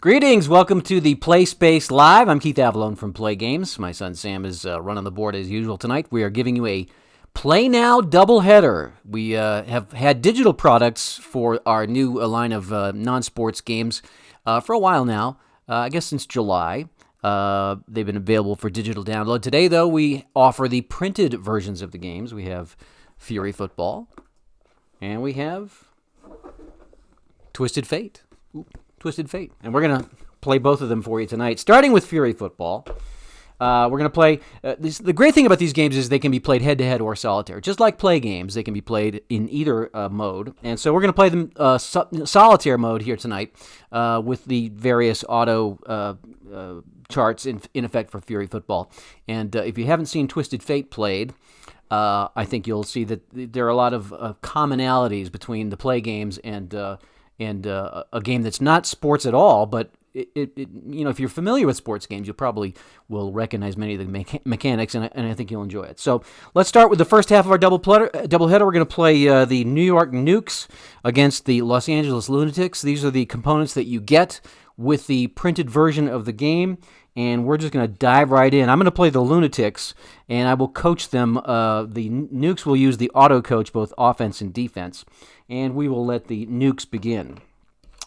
Greetings, welcome to the Play Space Live. I'm Keith Avalone from Play Games. My son Sam is running the board as usual tonight. We are giving you a Play Now doubleheader. We have had digital products for our new line of non-sports games for a while now, I guess since July. They've been available for digital download. Today, though, we offer the printed versions of the games. We have Fury Football, and we have Twisted Fate. Twisted Fate. And we're going to play both of them for you tonight. Starting with Fury Football, we're going to play... the great thing about these games is they can be played head-to-head or solitaire. Just like play games, they can be played in either mode. And so we're going to play them solitaire mode here tonight with the various auto charts in effect for Fury Football. And if you haven't seen Twisted Fate played, I think you'll see that there are a lot of commonalities between the play games and a game that's not sports at all, but if you're familiar with sports games, you probably will recognize many of the mechanics, and I think you'll enjoy it. So let's start with the first half of our doubleheader. We're going to play the New York Nukes against the Los Angeles Lunatics. These are the components that you get with the printed version of the game, and we're just going to dive right in. I'm going to play the Lunatics, and I will coach them. The Nukes will use the auto coach, both offense and defense, and we will let the Nukes begin.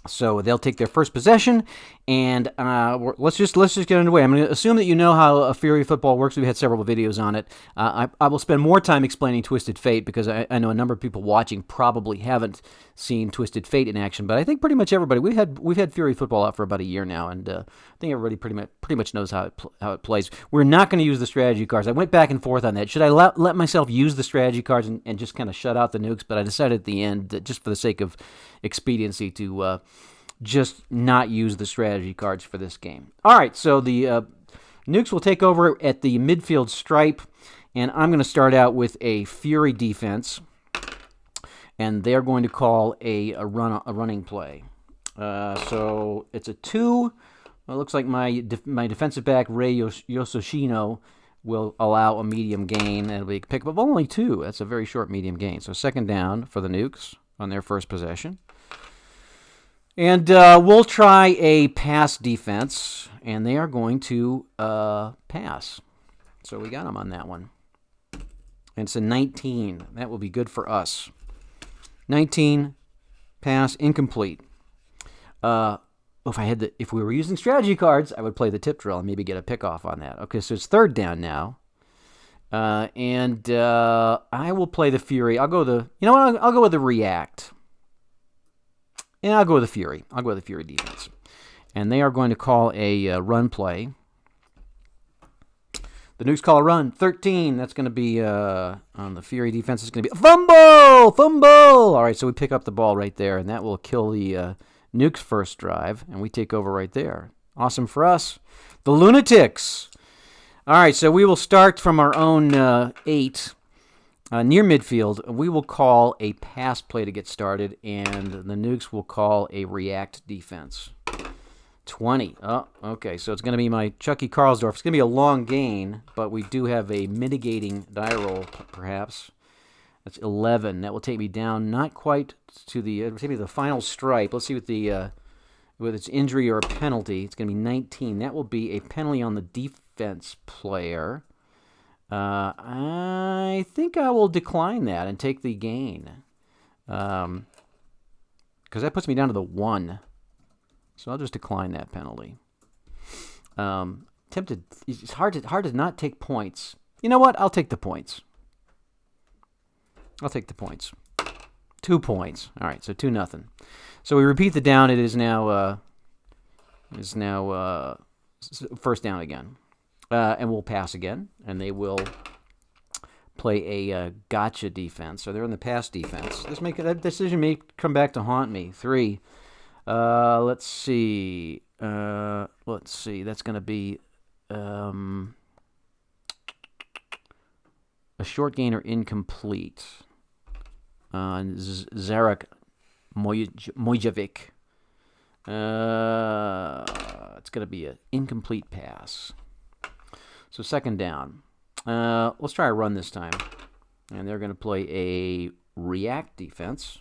So they'll take their first possession, and let's just get underway. I'm going to assume that you know how a Fury Football works. We've had several videos on it. I will spend more time explaining Twisted Fate because I know a number of people watching probably haven't seen Twisted Fate in action. But I think pretty much everybody we've had Fury Football out for about a year now, and I think everybody pretty much knows how it plays. We're not going to use the strategy cards. I went back and forth on that. Should I let myself use the strategy cards and just kind of shut out the nukes? But I decided at the end that just for the sake of expediency to just not use the strategy cards for this game. All right, so the Nukes will take over at the midfield stripe, and I'm going to start out with a Fury defense, and they're going to call a running play. So it's a 2. Well, it looks like my defensive back, Ray Yoshino, will allow a medium gain, and it'll be a pickup of only 2. That's a very short medium gain. So second down for the Nukes on their first possession. And we'll try a pass defense, and they are going to pass. So we got them on that one. And it's a 19. That will be good for us. 19, pass, incomplete. If we were using strategy cards, I would play the tip drill and maybe get a pickoff on that. Okay, so it's third down now. And I will play the Fury. I'll go with the react. Yeah, I'll go with the Fury. I'll go with the Fury defense. And they are going to call a run play. The Nukes call a run. 13. That's going to be, on the Fury defense, it's going to be a fumble! Fumble! All right, so we pick up the ball right there, and that will kill the Nukes' first drive, and we take over right there. Awesome for us. The Lunatics. All right, so we will start from our own 8. Near midfield, we will call a pass play to get started, and the Nukes will call a react defense. 20. Oh, okay, so it's going to be my Chucky Karlsdorf. It's going to be a long gain, but we do have a mitigating die roll, perhaps. That's 11. That will take me down, not quite to the final stripe. Let's see with its injury or a penalty. It's going to be 19. That will be a penalty on the defense player. I think I will decline that and take the gain. Because that puts me down to the 1. So I'll just decline that penalty. Tempted. It's hard to not take points. You know what? I'll take the points. 2 points. All right, so 2-0. So we repeat the down. It is now first down again. And we'll pass again, and they will play a gotcha defense. So they're in the pass defense. That decision may come back to haunt me. 3. Let's see. That's going to be a short gain or incomplete on Zarek Mojavik. It's going to be an incomplete pass. So second down. Let's try a run this time. And they're going to play a react defense.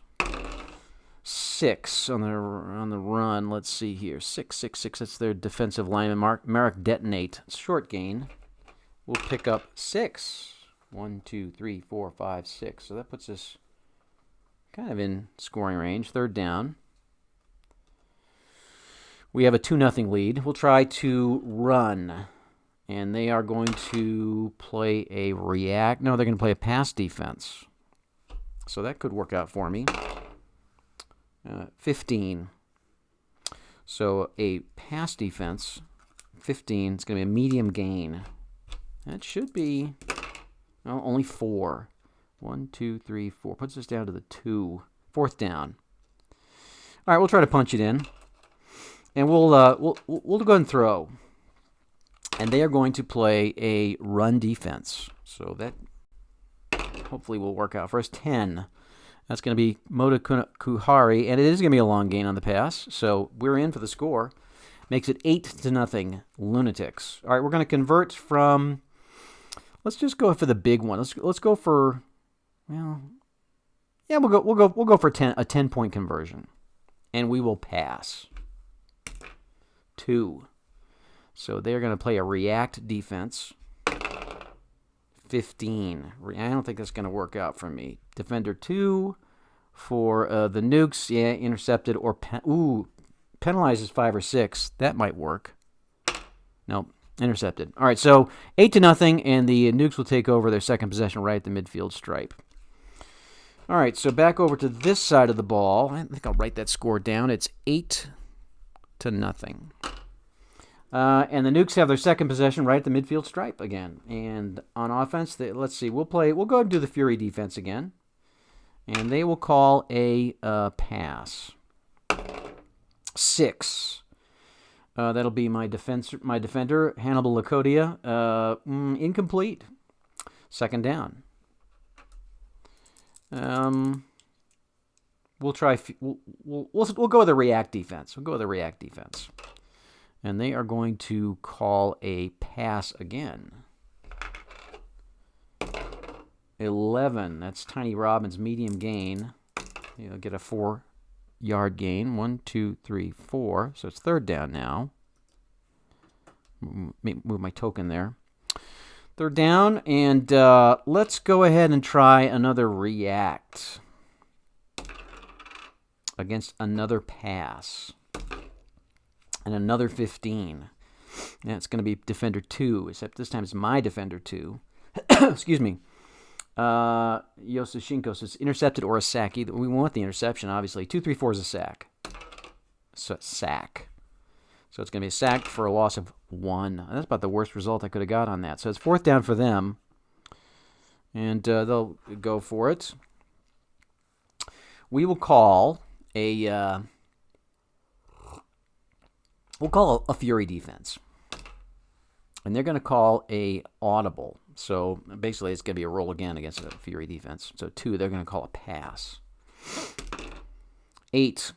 6 on the run. Let's see here. 6. That's their defensive lineman. Merrick Detonate. Short gain. We'll pick up 6. 1, 2, 3, 4, 5, 6. So that puts us kind of in scoring range. Third down. We have a 2-0 lead. We'll try to run. And they are going to play a react. No, they're going to play a pass defense. So that could work out for me. 15. So a pass defense, 15. It's going to be a medium gain. That should be, well, only 4. 1, 2, 3, 4. Puts us down to the 2. Fourth down. All right, we'll try to punch it in, and we'll go ahead and throw. And they are going to play a run defense. So that hopefully will work out for us. 10. That's going to be Moda Kuhari, and it is going to be a long gain on the pass. So we're in for the score. Makes it 8-0 Lunatics. All right, we're going to convert from. Let's just go for the big one. Let's go for. Well, yeah, we'll go for a 10-point conversion, and we will pass. 2. So they're going to play a react defense. 15. I don't think that's going to work out for me. Defender 2 for the Nukes. Yeah, intercepted or penalizes 5 or 6. That might work. Nope, intercepted. All right, so 8-0, and the Nukes will take over their second possession right at the midfield stripe. All right, so back over to this side of the ball. I think I'll write that score down. It's 8-0. And the Nukes have their second possession right at the midfield stripe again. And on offense, let's see, we'll go ahead and do the Fury defense again. And they will call a pass. 6. That'll be my defender, Hannibal Lacodia. Incomplete. Second down. We'll try. We'll go with a react defense. And they are going to call a pass again. 11. That's Tiny Robbins' medium gain. He'll get a 4-yard gain. 1, 2, 3, 4. So it's third down now. Move my token there. Third down, and let's go ahead and try another react against another pass. And another 15. That's going to be defender 2, except this time it's my defender 2. Excuse me. Yosashinkos is intercepted or a sack. Either we want the interception, obviously. 2, 3, 4 is a sack. So sack. So it's going to be a sack for a loss of 1. That's about the worst result I could have got on that. So it's fourth down for them. And they'll go for it. We will call a... We'll call a Fury defense. And they're going to call a audible. So basically it's going to be a roll again against a Fury defense. So 2, they're going to call a pass. 8.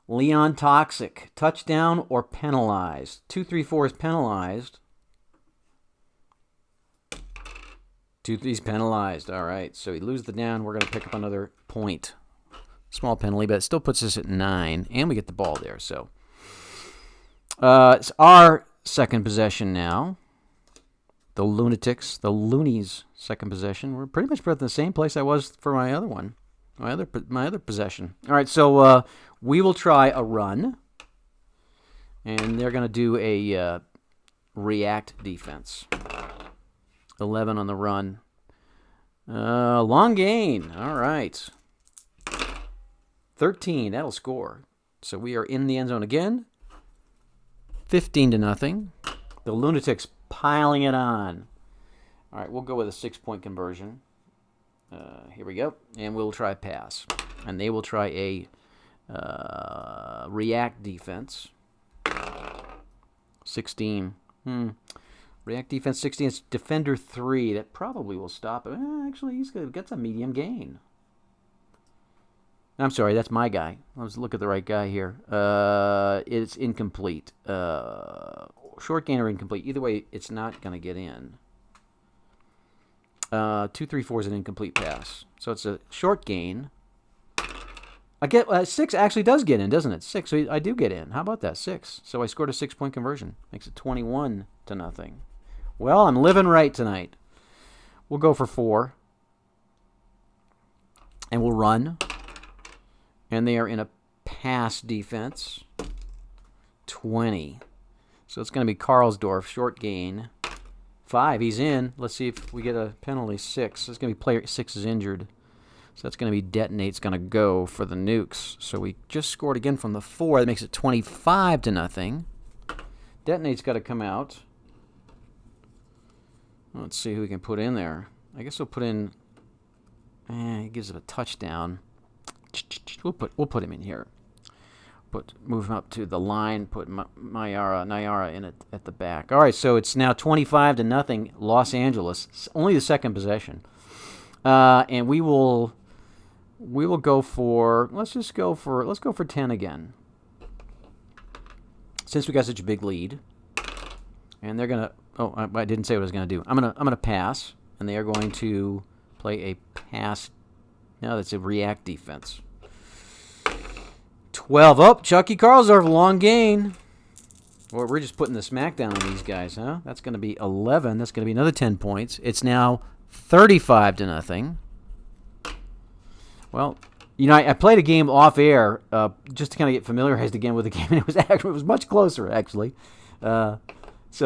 Leon Toxic. Touchdown or penalized. 2, 3, 4 is penalized. 2, 3 is penalized. All right. So we lose the down. We're going to pick up another point. Small penalty, but it still puts us at 9. And we get the ball there. So it's our second possession now. The Lunatics, the Loonies' second possession. We're pretty much at the same place I was for my other one, my other possession. All right, so we will try a run, and they're going to do a react defense. 11 on the run. Long gain. All right. 13. That'll score. So we are in the end zone again. 15-0. The Lunatics piling it on. All right, we'll go with a 6-point conversion. Here we go. And we'll try a pass. And they will try a react defense. 16. React defense 16. It's defender 3. That probably will stop him. Actually, he's got a medium gain. I'm sorry, that's my guy. Let's look at the right guy here. It's incomplete. Short gain or incomplete. Either way, it's not going to get in. 2, 3, 4 is an incomplete pass. So it's a short gain. I get 6 actually does get in, doesn't it? 6, so I do get in. How about that? 6. So I scored a 6-point conversion. Makes it 21-0. Well, I'm living right tonight. We'll go for 4. And we'll run. And they are in a pass defense. 20. So it's going to be Karlsdorf, short gain. 5, he's in. Let's see if we get a penalty. 6. It's going to be player 6 is injured. So that's going to be Detonate's going to go for the Nukes. So we just scored again from the 4. That makes it 25-0. Detonate's got to come out. Let's see who we can put in there. I guess we'll put in. He gives it a touchdown. We'll put him in here. Move him up to the line. Put Nayara in at the back. All right, so it's now 25-0. Los Angeles. It's only the second possession, and we will go for. Let's go for 10 again. Since we got such a big lead, and they're gonna. Oh, I didn't say what I was gonna do. I'm gonna pass, and they are going to play a pass. No, that's a react defense. 12 up. Chucky Karlsdorf, long gain. Well, we're just putting the smackdown on these guys, huh? That's going to be 11. That's going to be another 10 points. It's now 35-0. Well, I played a game off air just to kind of get familiarized again with the game, and it was much closer actually. So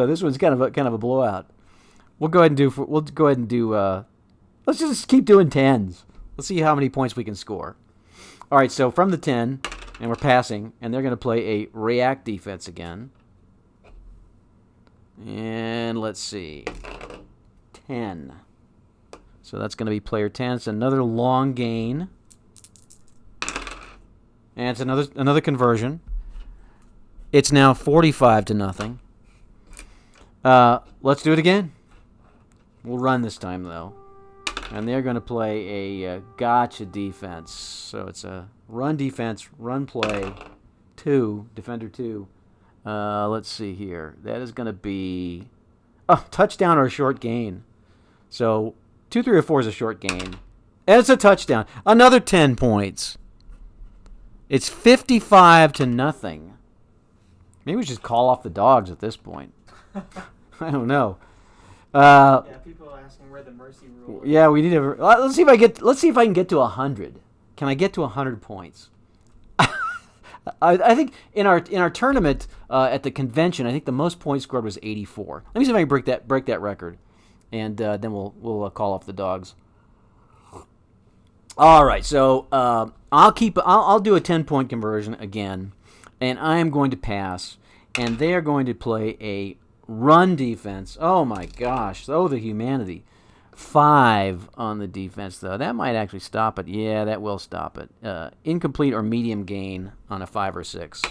this one's kind of a blowout. We'll go ahead and do. Let's just keep doing 10s. Let's see how many points we can score. All right, so from the 10, and we're passing, and they're going to play a react defense again. And let's see, 10. So that's going to be player 10. It's another long gain, and it's another conversion. It's now 45-0. Let's do it again. We'll run this time though. And they're going to play a gotcha defense. So it's a run defense, run play, 2, defender 2. Let's see here. That is going to be a touchdown or a short gain. So 2, 3, or 4 is a short gain. And it's a touchdown. Another 10 points. It's 55-0. Maybe we should call off the dogs at this point. I don't know. People are asking where the mercy rule is. Yeah, we need to. Let's see if I can get to 100. Can I get to 100 points? I think in our tournament at the convention, I think the most points scored was 84. Let me see if I can break that record, and then we'll call off the dogs. All right, so I'll do a 10-point conversion again, and I am going to pass, and they are going to play a run defense. Oh my gosh! Oh, the humanity. 5 on the defense, though. That might actually stop it. Yeah, that will stop it. Incomplete or medium gain on a 5 or 6.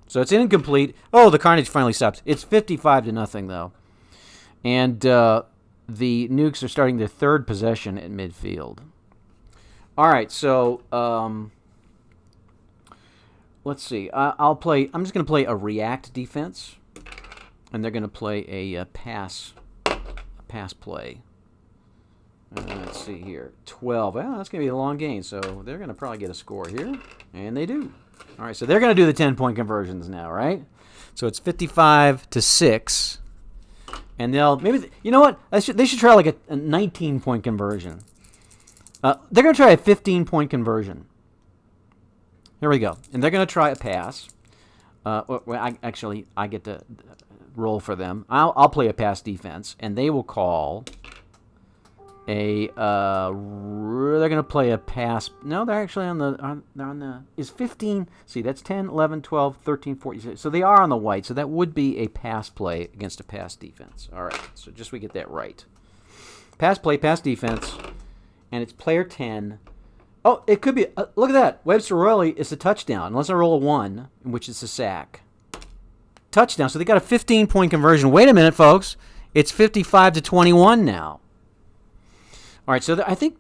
So it's incomplete. Oh, the carnage finally stops. It's 55-0, though. And the Nukes are starting their third possession at midfield. All right, so let's see. I'm just going to play a react defense, and they're going to play a pass play. Let's see here. 12. Well, that's going to be a long gain, so they're going to probably get a score here. And they do. All right, so they're going to do the 10-point conversions now, right? So it's 55-6. And you know what? They should try like a 19-point conversion. They're going to try a 15-point conversion. Here we go. And they're going to try a pass. I get to roll for them. I'll play a pass defense, and they will call they're going to play a pass. No, they're actually is 15. See, that's 10, 11, 12, 13, 14. So they are on the white. So that would be a pass play against a pass defense. All right. So just we get that right. Pass play, pass defense, and it's player 10. Oh, it could be. Look at that. Webster Royally is a touchdown, unless I roll a 1, in which it's a sack. Touchdown. So they got a 15-point conversion. Wait a minute, folks. It's 55-21 now. All right, so I think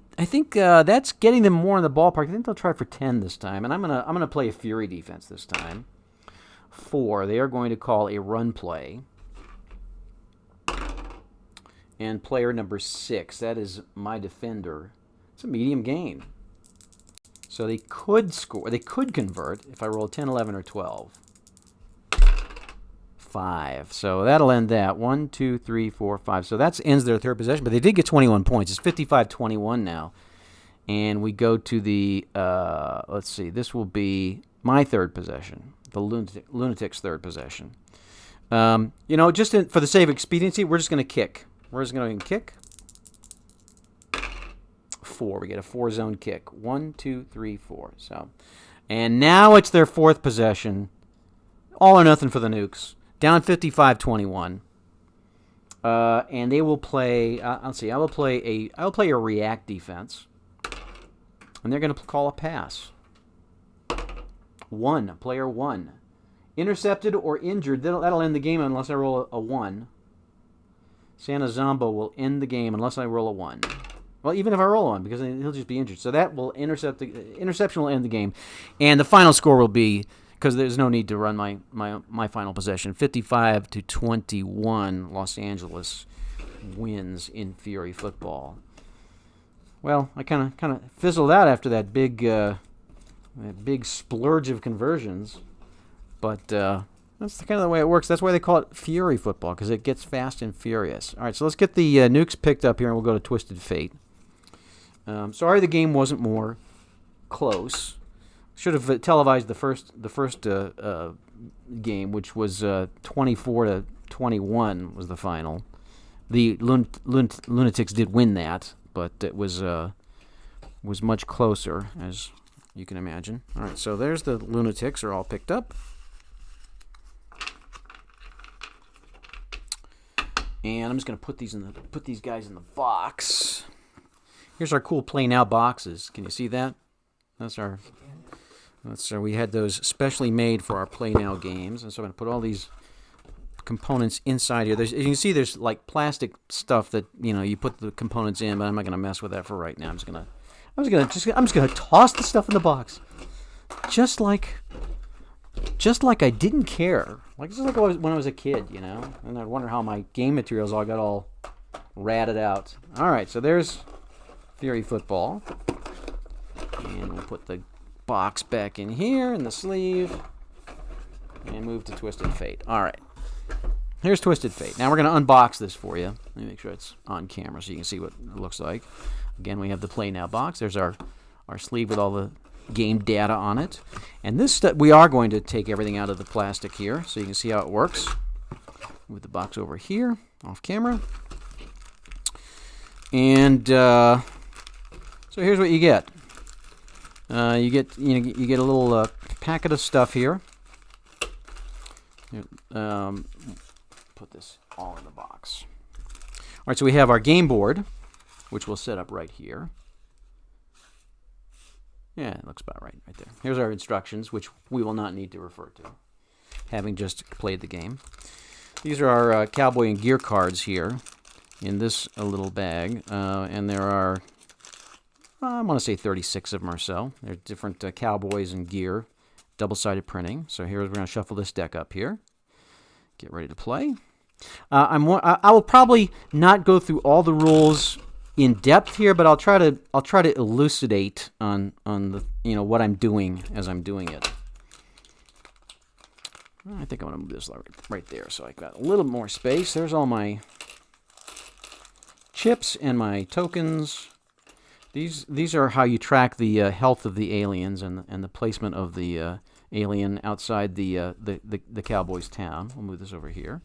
that's getting them more in the ballpark. I think they'll try for 10 this time, and I'm gonna play a fury defense this time. 4. They are going to call a run play, and player number 6. That is my defender. It's a medium gain. So they could score. They could convert if I roll 10, 11, or 12. 5. So that'll end that. 1, 2, 3, 4, 5. So that ends their third possession. But they did get 21 points. It's 55-21 now. And we go to the, let's see, this will be my third possession, the Lunatic's third possession. Just for the sake of expediency, we're just going to kick. We're just going to kick. 4. We get a 4-zone kick. 1, 2, 3, 4. So, and now it's their fourth possession. All or nothing for the Nukes. Down 55-21. And they will play. Let's see. I will play a react defense, and they're going to call a pass. 1. Player 1. Intercepted or injured. That'll end the game unless I roll a 1. Santa Zombo will end the game unless I roll a 1. Well, even if I roll on, because he'll just be injured. So that will interception will end the game. And the final score will be, because there's no need to run my final possession, 55-21, Los Angeles wins in Fury football. Well, I kind of fizzled out after that big splurge of conversions. But that's kind of the way it works. That's why they call it Fury football, because it gets fast and furious. All right, so let's get the Nukes picked up here, and we'll go to Twisted Fate. Sorry the game wasn't more close. Should have televised the first game, which was 24-21 was the final. The Lunatics did win that, but it was much closer, as you can imagine. All right, so there's the Lunatics are all picked up. And I'm just going to put these guys in the box. Here's our cool Play Now boxes. Can you see that? We had those specially made for our Play Now games. And so I'm going to put all these components inside here. As you can see, there's like plastic stuff that, you put the components in, but I'm not going to mess with that for right now. I'm just going to toss the stuff in the box. Just like I didn't care. Just like when I was a kid, And I'd wonder how my game materials all got all ratted out. All right, so there's Fury football. And we'll put the box back in here in the sleeve. And move to Twisted Fate. All right. Here's Twisted Fate. Now we're going to unbox this for you. Let me make sure it's on camera so you can see what it looks like. Again, we have the Play Now box. There's our sleeve with all the game data on it. And this we are going to take everything out of the plastic here so you can see how it works. Move the box over here, off camera. And so here's what you get. You get a little packet of stuff here. Put this all in the box. All right, so we have our game board, which we'll set up right here. Yeah, it looks about right there. Here's our instructions, which we will not need to refer to, having just played the game. These are our cowboy and gear cards here in this little bag, and there are, I want to say 36 of them or so. They're different cowboys and gear, double-sided printing. So we're going to shuffle this deck up here. Get ready to play. I will probably not go through all the rules in depth here, but I'll try to elucidate on the what I'm doing as I'm doing it. I think I'm gonna move this right there, so I got a little more space. There's all my chips and my tokens. These are how you track the health of the aliens and the placement of the alien outside the cowboy's town. We'll move this over here.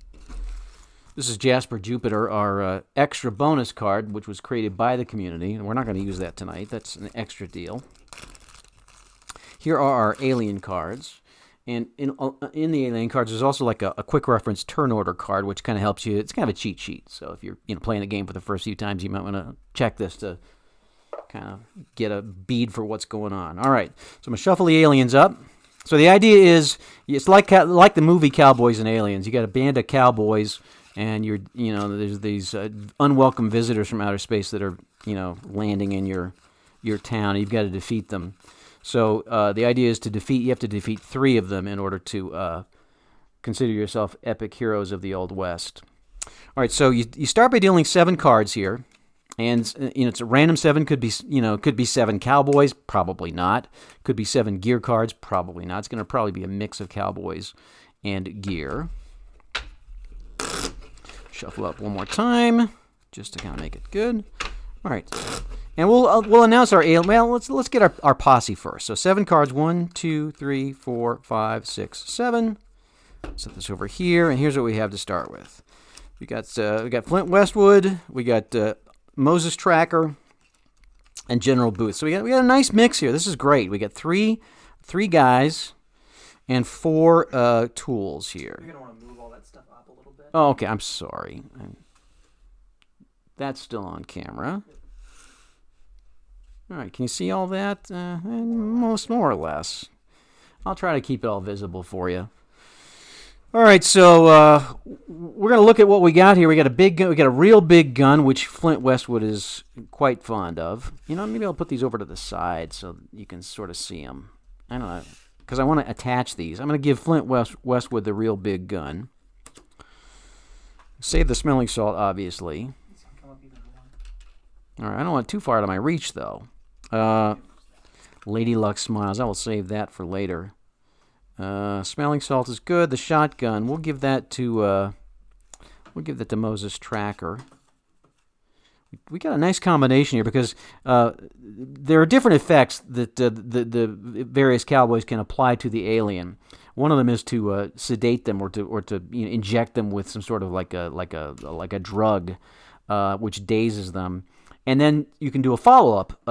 This is Jasper Jupiter, our extra bonus card, which was created by the community. And we're not going to use that tonight. That's an extra deal. Here are our alien cards. And in the alien cards, there's also like a quick reference turn order card, which kind of helps you. It's kind of a cheat sheet. So if you're playing the game for the first few times, you might want to check this to kind of get a bead for what's going on. All right, so I'm going to shuffle the aliens up. So the idea is, it's like the movie Cowboys and Aliens. You got a band of cowboys, and there's these unwelcome visitors from outer space that are landing in your town. And you've got to defeat them. So the idea is you have to defeat 3 of them in order to consider yourself epic heroes of the Old West. All right, so you start by dealing 7 cards here. And it's a random 7. Could be could be 7 cowboys, probably not. Could be 7 gear cards, probably not. It's going to probably be a mix of cowboys and gear. Shuffle up one more time, just to kind of make it good. All right, and we'll announce our alien. Well, let's get our posse first. So 7 cards: 1, 2, 3, 4, 5, 6, 7. Set this over here, and here's what we have to start with. We got Flint Westwood. We got Moses Tracker, and General Booth. So we got a nice mix here. This is great. We got three guys and 4 tools here. You're gonna want to move all that stuff up a little bit. Oh, okay. I'm sorry. That's still on camera. All right. Can you see all that? More or less. I'll try to keep it all visible for you. All right, so we're gonna look at what we got here. We got a big gun. We got a real big gun, which Flint Westwood is quite fond of. Maybe I'll put these over to the side so you can sort of see them. I don't know, because I want to attach these. I'm gonna give Flint Westwood the real big gun. Save the smelling salt, obviously. All right, I don't want it too far out of my reach, though. Lady Luck Smiles. I will save that for later. Smelling salt is good. The shotgun, we'll give that to Moses Tracker. We got a nice combination here because there are different effects that the various cowboys can apply to the alien. One of them is to sedate them or to inject them with some sort of like a drug, which dazes them, and then you can do a follow-up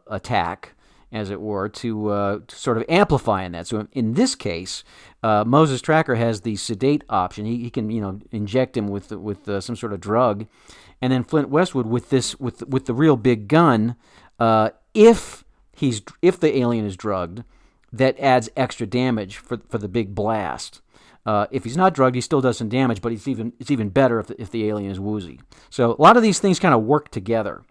attack, as it were, to sort of amplify in that. So in this case, Moses Tracker has the sedate option. He can inject him with some sort of drug, and then Flint Westwood with the real big gun. If the alien is drugged, that adds extra damage for the big blast. If he's not drugged, he still does some damage, but it's even better if the alien is woozy. So a lot of these things kind of work together.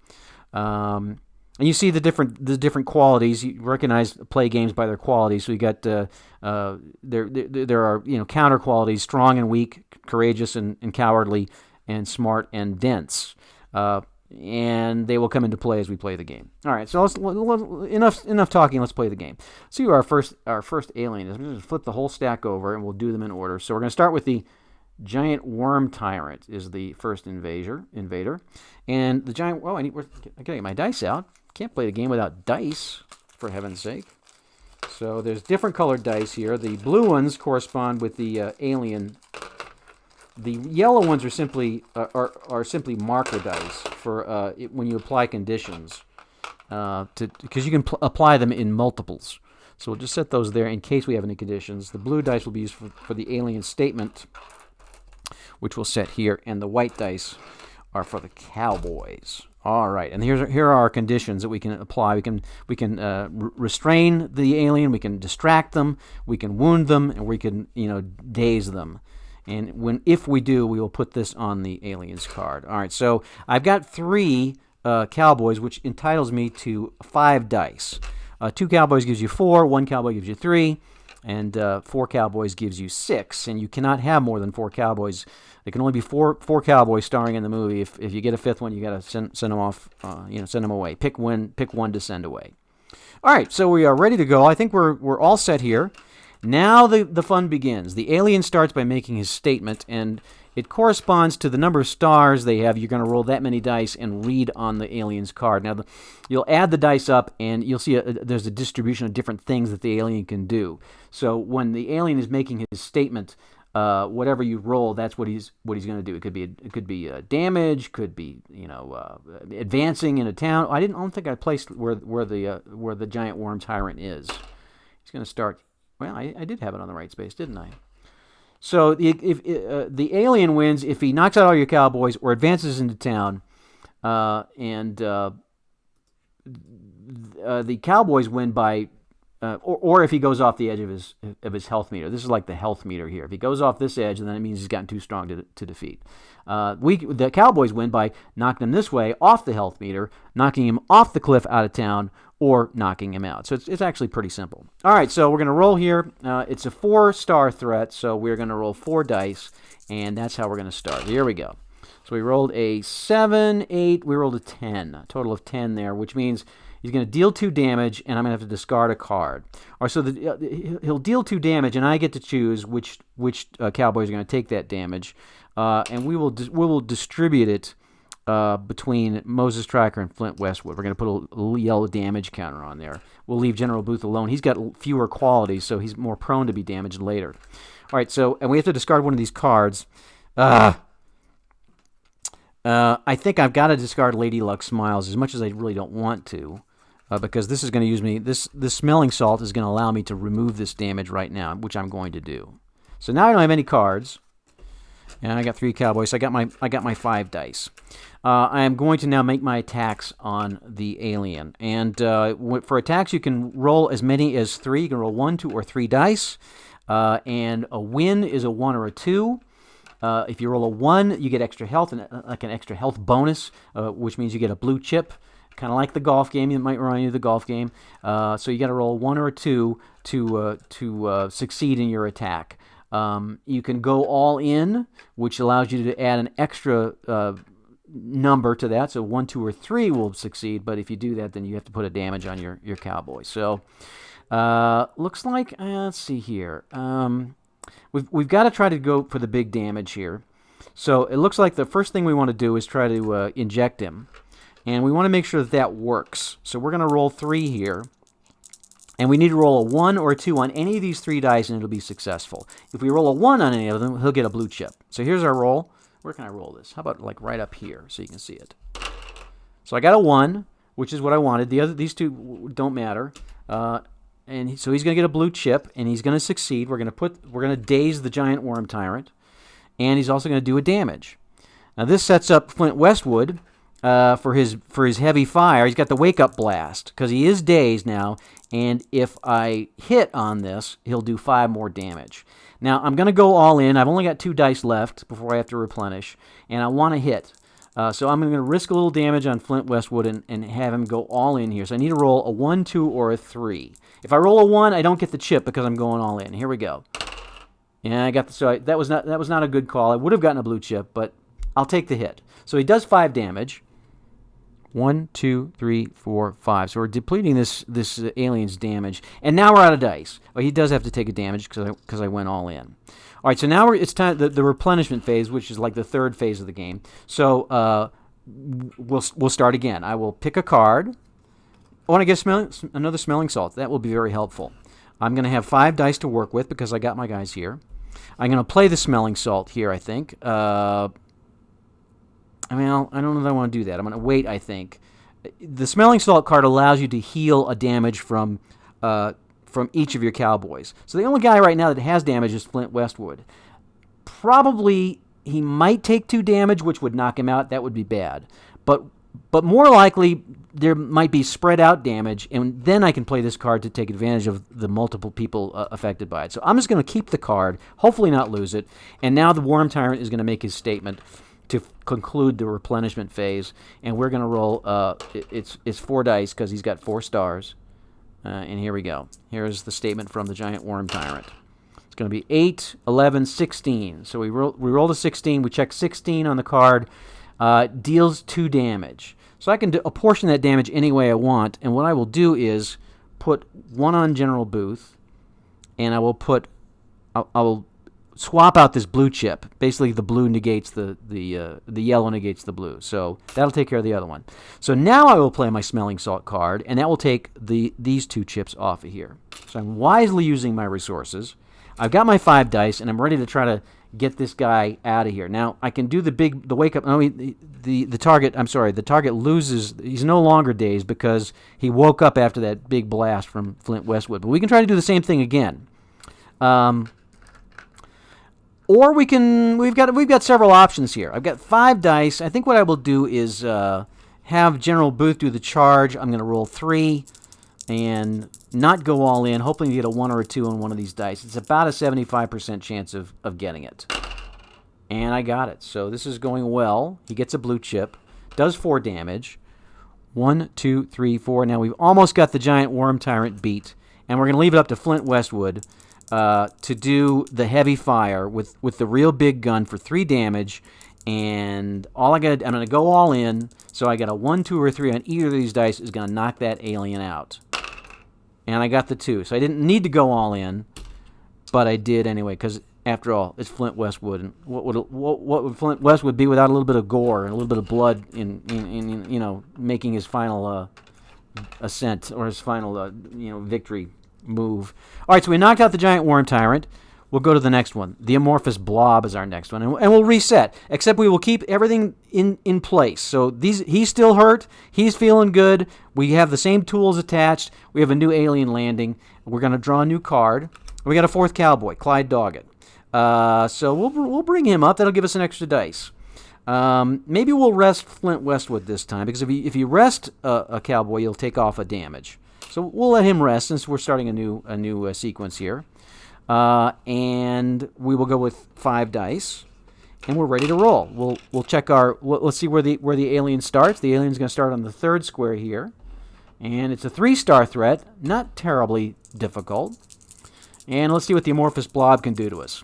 And you see the different qualities. You recognize play games by their qualities. So you got there are counter qualities: strong and weak, courageous and cowardly, and smart and dense. And they will come into play as we play the game. All right. So enough talking. Let's play the game. See who our first alien is. I'm going to flip the whole stack over, and we'll do them in order. So we're going to start with the Giant Worm Tyrant. Is the first invader, and the giant. Oh, I gotta get my dice out. Can't play the game without dice, for heaven's sake. So there's different colored dice here. The blue ones correspond with the alien. The yellow ones are simply marker dice for when you apply conditions, because you can apply them in multiples. So we'll just set those there in case we have any conditions. The blue dice will be used for the alien statement, which we'll set here, and the white dice are for the cowboys. All right, and here are our conditions that we can apply. We can restrain the alien, we can distract them, we can wound them, and we can daze them. And if we do, we will put this on the alien's card. All right, so I've got 3 cowboys, which entitles me to 5 dice. 2 cowboys gives you 4, 1 cowboy gives you 3, and 4 cowboys gives you 6. And you cannot have more than 4 cowboys. There can only be four cowboys starring in the movie. If you get a 5th one, you got to send them off. Send them away. Pick one to send away. All right, so we are ready to go. I think we're all set here. Now the fun begins. The alien starts by making his statement, and it corresponds to the number of stars they have. You're going to roll that many dice and read on the alien's card. Now, you'll add the dice up, and you'll see there's a distribution of different things that the alien can do. So when the alien is making his statement, whatever you roll, that's what he's going to do. It could be damage, could be advancing in a town. I don't think I placed where the giant worm tyrant is. He's going to start. Well, I did have it on the right space, didn't I? So if the alien wins if he knocks out all your cowboys or advances into town, and the cowboys win by, or if he goes off the edge of his health meter. This is like the health meter here. If he goes off this edge, then it means he's gotten too strong to defeat. The cowboys win by knocking him this way off the health meter, knocking him off the cliff out of town, or knocking him out. So it's actually pretty simple. All right, so we're going to roll here. It's a 4-star threat, so we're going to roll 4 dice, and that's how we're going to start. Here we go. So we rolled a 7, 8. We rolled a 10. A total of 10 there, which means he's going to deal 2 damage, and I'm going to have to discard a card. All right, so he'll deal 2 damage, and I get to choose which cowboys are going to take that damage, and we will distribute it between Moses Stryker and Flint Westwood. We're going to put a yellow damage counter on there. We'll leave General Booth alone. He's got fewer qualities, so he's more prone to be damaged later. All right, so and we have to discard one of these cards. I think I've got to discard Lady Luck Smiles as much as I really don't want to, because this is going to use me. This smelling salt is going to allow me to remove this damage right now, which I'm going to do. So now I don't have any cards, and I got 3 cowboys. So I got my 5 dice. I am going to now make my attacks on the alien, and for attacks you can roll as many as 3. You can roll 1, 2, or 3 dice, and a win is a 1 or a 2. If you roll a 1, you get extra health, and like an extra health bonus, which means you get a blue chip, kind of like the golf game. It might remind you of the golf game. So you got to roll a 1 or a 2 to succeed in your attack. You can go all in, which allows you to add an extra number to that. So 1, 2, or 3 will succeed, but if you do that, then you have to put a damage on your cowboy. So looks like, let's see here. We've got to try to go for the big damage here. So it looks like the first thing we want to do is try to inject him. And we want to make sure that works. So we're going to roll 3 here. And we need to roll a 1 or a 2 on any of these 3 dice, and it'll be successful. If we roll a 1 on any of them, he'll get a blue chip. So here's our roll. Where can I roll this? How about like right up here so you can see it? So I got a 1, which is what I wanted. These 2 don't matter. And so he's going to get a blue chip, and he's going to succeed. We're going to daze the giant worm tyrant, and he's also going to do a damage. Now this sets up Flint Westwood for his heavy fire. He's got the wake up blast because he is dazed now, and if I hit on this, he'll do 5 more damage. Now I'm going to go all in. I've only got 2 dice left before I have to replenish, and I want to hit. So I'm going to risk a little damage on Flint Westwood and have him go all in here. So I need to roll a 1, 2, or a 3. If I roll a 1, I don't get the chip because I'm going all in. Here we go. And I got that was not a good call. I would have gotten a blue chip, but I'll take the hit. So he does 5 damage. 1, 2, 3, 4, 5. So we're depleting this alien's damage, and now we're out of dice. Well, he does have to take a damage because I went all in. All right, so now it's time the replenishment phase, which is like the 3rd phase of the game. So we'll start again. I will pick a card. I want to get another smelling salt. That will be very helpful. I'm going to have 5 dice to work with because I got my guys here. I'm going to play the smelling salt here, I think. I don't know if I want to do that. I'm going to wait, I think. The smelling salt card allows you to heal a damage from each of your cowboys. So the only guy right now that has damage is Flint Westwood. Probably he might take 2 damage, which would knock him out. That would be bad. But more likely there might be spread out damage, and then I can play this card to take advantage of the multiple people affected by it. So I'm just going to keep the card, hopefully not lose it. And now the Worm Tyrant is going to make his statement to conclude the replenishment phase, and we're going to roll. It's 4 dice because he's got 4 stars. And here we go. Here's the statement from the giant worm tyrant. It's going to be 8, 11, 16. So we rolled a 16. We check 16 on the card. Deals 2 damage. So I can apportion that damage any way I want. And what I will do is put 1 on General Booth, and I will swap out this blue chip. Basically, the blue negates the yellow negates the blue. So that'll take care of the other one. So now I will play my smelling salt card, and that will take these 2 chips off of here. So I'm wisely using my resources. I've got my 5 dice, and I'm ready to try to get this guy out of here. Now I can do the wake up. The target. I'm sorry. The target loses. He's no longer dazed because he woke up after that big blast from Flint Westwood. But we can try to do the same thing again. Or we've got several options here. I've got 5 dice. I think what I will do is have General Booth do the charge. I'm going to roll 3 and not go all in, hoping to get a 1 or a 2 on one of these dice. It's about a 75% chance of getting it. And I got it. So this is going well. He gets a blue chip. Does 4 damage. 1, 2, 3, 4. Now we've almost got the giant worm tyrant beat. And we're going to leave it up to Flint Westwood to do the heavy fire with the real big gun for 3 damage, And I'm going to go all in. So I got a 1, 2, or 3 on either of these dice is going to knock that alien out. And I got the 2. So I didn't need to go all in, but I did anyway, because after all, it's Flint Westwood. And what would Flint Westwood be without a little bit of gore and a little bit of blood in making his final ascent or his final victory move. All right, so we knocked out the giant worm tyrant. We'll go to the next one. The amorphous blob is our next one, and we'll reset. Except we will keep everything in place. So he's still hurt. He's feeling good. We have the same tools attached. We have a new alien landing. We're going to draw a new card. We got a 4th cowboy, Clyde Doggett. So we'll bring him up. That'll give us an extra dice. Maybe we'll rest Flint Westwood this time, because if you rest a cowboy, you'll take off a damage. So we'll let him rest since we're starting a new sequence here. And we will go with 5 dice, and we're ready to roll. We'll check let's see where the alien starts. The alien's going to start on the 3rd square here, and it's a 3-star threat, not terribly difficult. And let's see what the amorphous blob can do to us.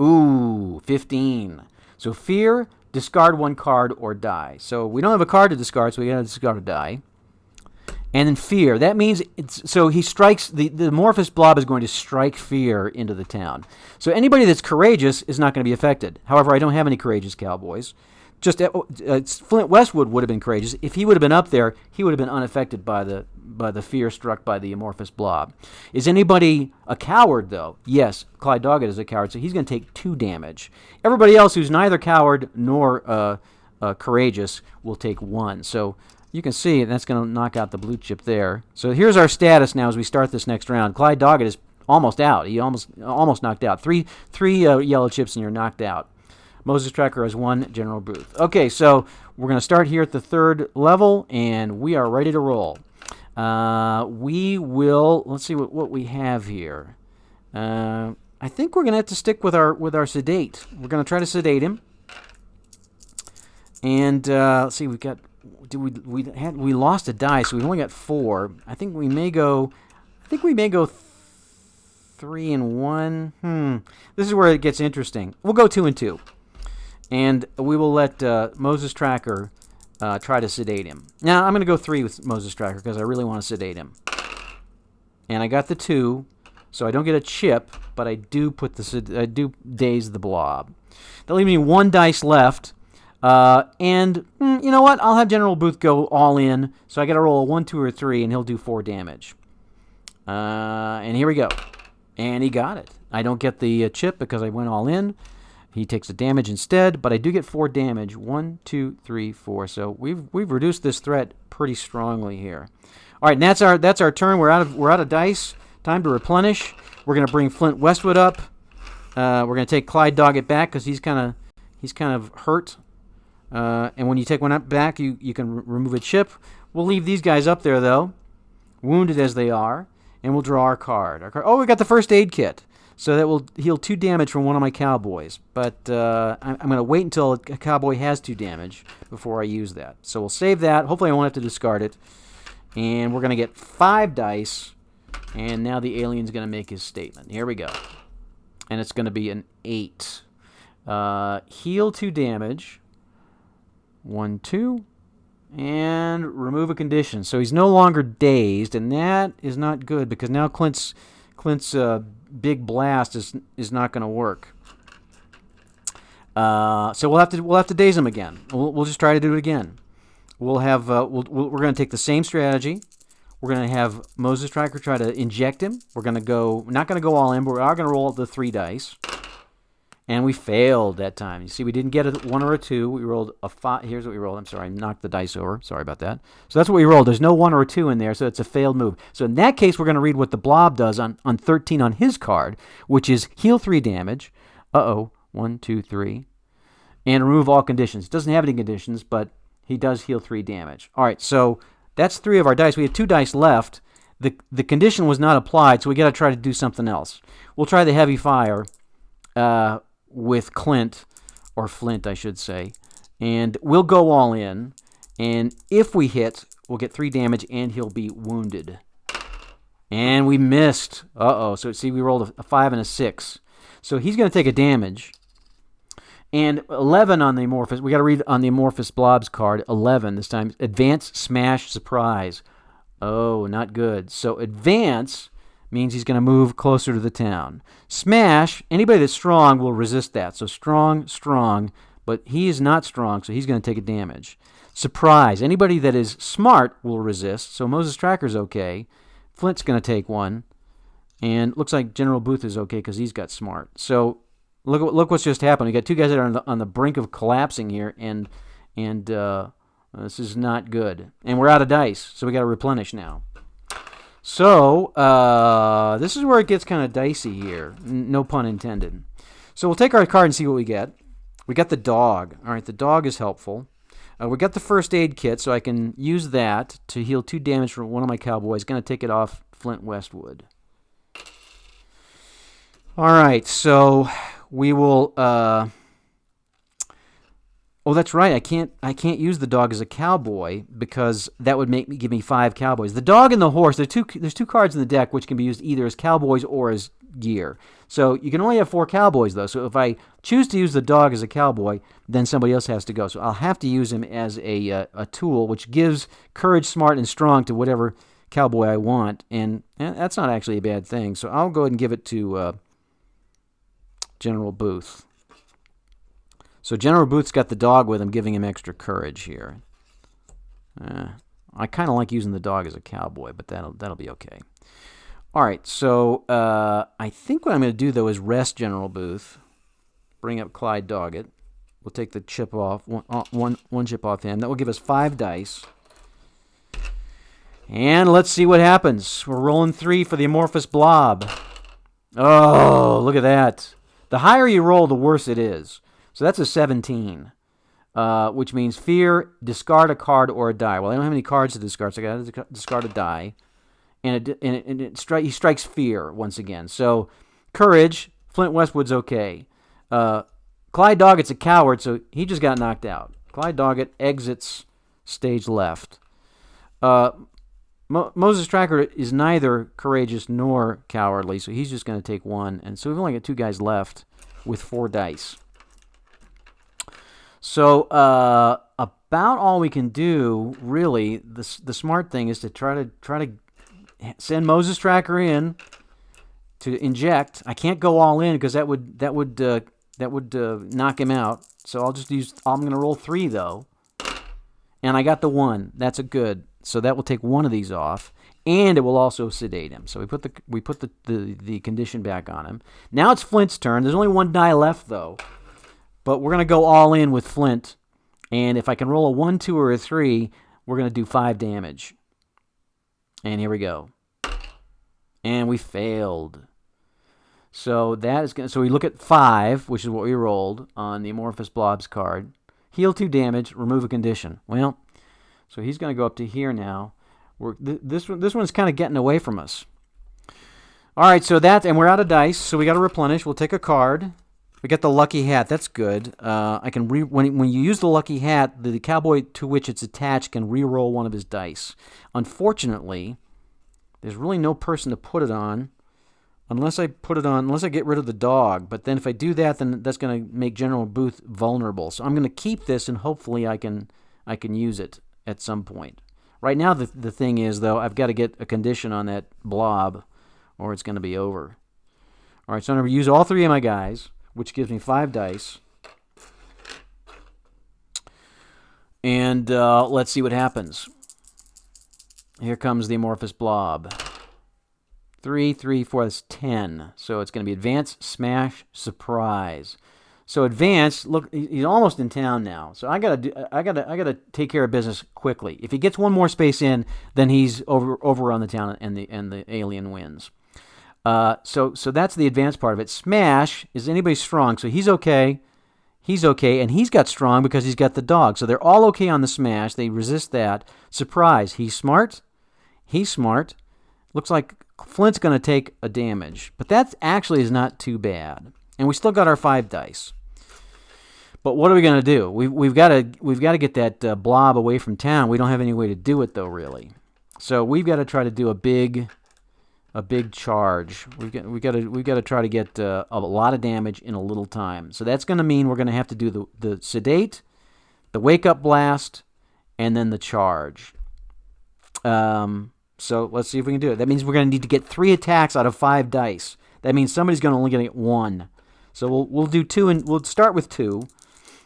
Ooh, 15. So fear, discard 1 card or die. So we don't have a card to discard, so we got to discard a die. And then fear. That means so he strikes the amorphous blob is going to strike fear into the town. So anybody that's courageous is not going to be affected. However, I don't have any courageous cowboys. Just Flint Westwood would have been courageous. If he would have been up there, he would have been unaffected by the fear struck by the amorphous blob. Is anybody a coward though? Yes, Clyde Doggett is a coward, so he's going to take 2 damage. Everybody else who's neither coward nor courageous will take 1. So you can see that's going to knock out the blue chip there. So here's our status now as we start this next round. Clyde Doggett is almost out. He almost knocked out. Three yellow chips and you're knocked out. Moses Tracker has 1, General Booth. Okay, so we're going to start here at the 3rd level, and we are ready to roll. Let's see what we have here. I think we're going to have to stick with our sedate. We're going to try to sedate him. And let's see, we lost a die, so we've only got 4. I think we may go 3 and 1. This is where it gets interesting. We'll go 2 and 2. And we will let Moses Tracker try to sedate him. Now, I'm going to go 3 with Moses Tracker because I really want to sedate him. And I got the 2, so I don't get a chip, but I do daze the blob. That leaves me 1 dice left. And you know what? I'll have General Booth go all in, so I got to roll a 1, 2, or 3, and he'll do 4 damage. And here we go. And he got it. I don't get the chip because I went all in. He takes a damage instead, but I do get 4 damage. 1, 2, 3, 4. So we've reduced this threat pretty strongly here. All right, and that's our turn. We're out of dice. Time to replenish. We're going to bring Flint Westwood up. We're going to take Clyde Doggett back because he's kind of hurt. And when you take one up back, you can remove a chip. We'll leave these guys up there though, wounded as they are, and we'll draw our card. Oh, we got the first aid kit. So that will heal 2 damage from one of my cowboys. But I'm going to wait until a cowboy has 2 damage before I use that. So we'll save that. Hopefully I won't have to discard it. And we're going to get 5 dice. And now the alien's going to make his statement. Here we go. And it's going to be an 8. Heal 2 damage. 1, 2. And remove a condition. So he's no longer dazed. And that is not good because now Clint's big blast is not going to work. So we'll have to daze him again. We'll just try to do it again. We'll have we're going to take the same strategy. We're going to have Moses Tracker try to inject him. We're not going to go all in, but we are going to roll the 3 dice. And we failed that time. You see, we didn't get a 1 or a 2. We rolled a 5. Here's what we rolled. I'm sorry, I knocked the dice over. Sorry about that. So that's what we rolled. There's no 1 or a 2 in there, so it's a failed move. So in that case, we're going to read what the blob does on 13 on his card, which is heal 3 damage. 1, 2, 3. And remove all conditions. It doesn't have any conditions, but he does heal 3 damage. All right, so that's 3 of our dice. We have 2 dice left. The condition was not applied, so we got to try to do something else. We'll try the heavy fire. With Clint, or Flint, I should say. And we'll go all in. And if we hit, we'll get 3 damage, and he'll be wounded. And we missed. So see, we rolled a 5 and a 6. So he's going to take a damage. And 11 on the Amorphous. We got to read on the Amorphous Blobs card. 11 this time. Advance, Smash, Surprise. Oh, not good. So Advance means he's going to move closer to the town. Smash, anybody that's strong will resist that. So strong, strong, but he is not strong, so he's going to take a damage. Surprise, anybody that is smart will resist. So Moses Tracker's okay. Flint's going to take one. And looks like General Booth is okay because he's got smart. So look what's just happened. We got two guys that are on the brink of collapsing here, and this is not good. And we're out of dice, so we got to replenish now. So this is where it gets kind of dicey here. No pun intended. So we'll take our card and see what we get. We got the dog. All right, the dog is helpful. We got the first aid kit, so I can use that to heal 2 damage from one of my cowboys. Going to take it off Flint Westwood. All right, so we will. Oh, that's right. I can't use the dog as a cowboy because that would give me 5 cowboys. The dog and the horse. There's two cards in the deck which can be used either as cowboys or as gear. So you can only have 4 cowboys though. So if I choose to use the dog as a cowboy, then somebody else has to go. So I'll have to use him as a tool, which gives courage, smart, and strong to whatever cowboy I want, and that's not actually a bad thing. So I'll go ahead and give it to General Booth. So General Booth's got the dog with him, giving him extra courage here. I kind of like using the dog as a cowboy, but that'll be okay. All right, so I think what I'm going to do, though, is rest General Booth, bring up Clyde Doggett. We'll take the chip off, one chip off him. That will give us 5 dice. And let's see what happens. We're rolling 3 for the Amorphous Blob. Oh, look at that. The higher you roll, the worse it is. So that's a 17, which means fear, discard a card or a die. Well, I don't have any cards to discard, so I got to discard a die. And he strikes fear once again. So courage, Flint Westwood's okay. Clyde Doggett's a coward, so he just got knocked out. Clyde Doggett exits stage left. Moses Tracker is neither courageous nor cowardly, so he's just going to take 1. And so we've only got 2 guys left with 4 dice. So about all we can do, really, the smart thing is to try to send Moses Tracker in to inject. I can't go all in because that would knock him out. So I'm going to roll 3 though, and I got the 1. That's a good. So that will take 1 of these off, and it will also sedate him. So we put the condition back on him. Now it's Flint's turn. There's only 1 die left though, but we're gonna go all in with Flint. And if I can roll a 1, 2, or a 3, we're gonna do 5 damage. And here we go. And we failed. So that is gonna. So we look at 5, which is what we rolled on the Amorphous Blobs card. Heal 2 damage. Remove a condition. Well. So he's going to go up to here now. This one's kind of getting away from us. All right, so and we're out of dice, so we got to replenish. We'll take a card. We got the lucky hat. That's good. I can when you use the lucky hat, the cowboy to which it's attached can re-roll 1 of his dice. Unfortunately, there's really no person to put it on unless I get rid of the dog. But then if I do that, then that's going to make General Booth vulnerable. So I'm going to keep this, and hopefully I can use it at some point. Right now, the thing is, though, I've got to get a condition on that blob, or it's going to be over. All right, so I'm going to use all 3 of my guys, which gives me 5 dice. And let's see what happens. Here comes the Amorphous Blob. 3, 3, 4, that's 10. So it's going to be Advance, Smash, Surprise. So Advance, look, he's almost in town now. So I gotta take care of business quickly. If he gets 1 more space in, then he's over on the town, and the alien wins. So that's the Advance part of it. Smash is anybody strong, so he's okay. He's okay, and he's got strong because he's got the dog. So they're all okay on the Smash. They resist that. Surprise, he's smart. He's smart. Looks like Flint's gonna take a damage, but that actually is not too bad. And we still got our 5 dice. But what are we going to do? We've got to get that blob away from town. We don't have any way to do it, though, really. So we've got to try to do a big a big charge. We got to try to get a lot of damage in a little time. So that's going to mean we're going to have to do the sedate, the wake up blast, and then the charge. So let's see if we can do it. That means we're going to need to get 3 attacks out of 5 dice. That means somebody's only going to get 1. So we'll do 2, and we'll start with 2.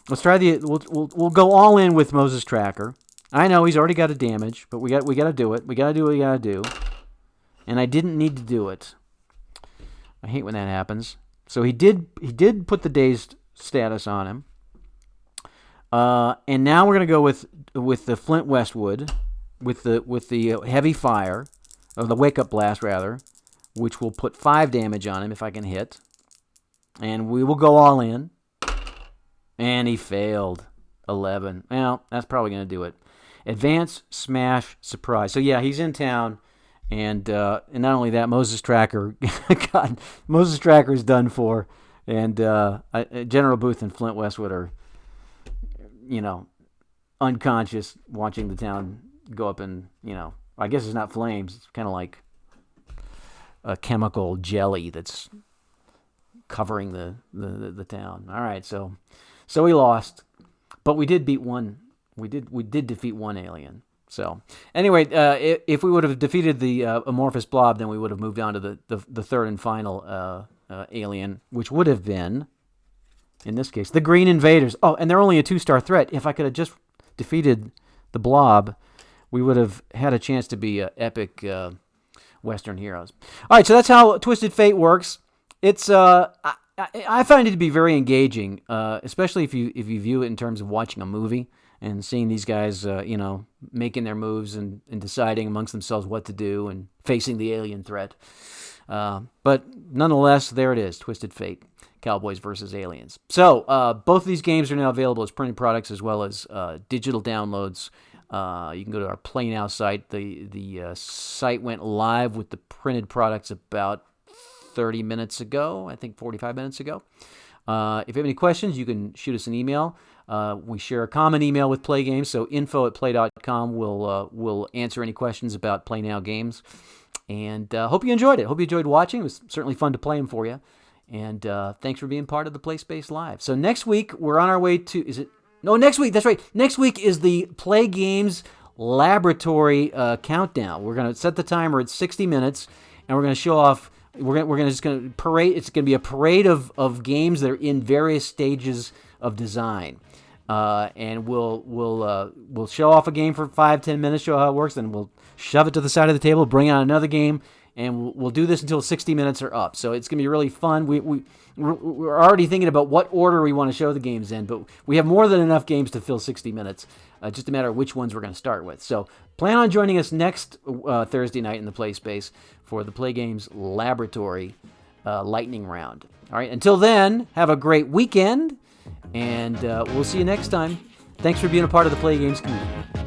Let's try we'll go all in with Moses Tracker. I know he's already got a damage, but we got to do it. We got to do what we got to do. And I didn't need to do it. I hate when that happens. So he did put the dazed status on him. And now we're going to go with the Flint Westwood, with the heavy fire, or the wake up blast rather, which will put 5 damage on him if I can hit. And we will go all in. And he failed. 11. Well, that's probably going to do it. Advance, smash, surprise. So yeah, he's in town. And not only that, Moses Tracker, God, Moses Tracker is done for, and General Booth and Flint Westwood are, unconscious, watching the town go up in, I guess it's not flames. It's kind of like a chemical jelly that's covering the town. All right, so we lost, but we did beat one. We did defeat one alien. So, anyway, if we would have defeated the amorphous blob, then we would have moved on to the third and final alien, which would have been, in this case, the Green Invaders. Oh, and they're only a 2-star threat. If I could have just defeated the blob, we would have had a chance to be epic Western heroes. All right, so that's how Twisted Fate works. It's I find it to be very engaging, especially if you view it in terms of watching a movie and seeing these guys, making their moves and deciding amongst themselves what to do and facing the alien threat. But nonetheless, there it is, Twisted Fate, Cowboys versus Aliens. So both of these games are now available as printed products as well as digital downloads. You can go to our Play Now site. The site went live with the printed products about 30 minutes ago, I think 45 minutes ago. If you have any questions, you can shoot us an email. We share a common email with Play Games, so info@play.com will answer any questions about Play Now games. And hope you enjoyed it. Hope you enjoyed watching. It was certainly fun to play them for you. And thanks for being part of the Play Space Live. So next week, we're on our way to... next week. That's right. Next week is the Play Games Laboratory countdown. We're going to set the timer at 60 minutes, and we're going to show off... We're going to parade. It's going to be a parade of games that are in various stages of design, and we'll show off a game for 5-10 minutes, show how it works, then we'll shove it to the side of the table, bring out another game, and we'll do this until 60 minutes are up. So it's going to be really fun. We're already thinking about what order we want to show the games in, but we have more than enough games to fill 60 minutes. Just a matter of which ones we're going to start with. So plan on joining us next Thursday night in the Play Space for the Play Games Laboratory lightning round. All right, until then, have a great weekend, and we'll see you next time. Thanks for being a part of the Play Games community.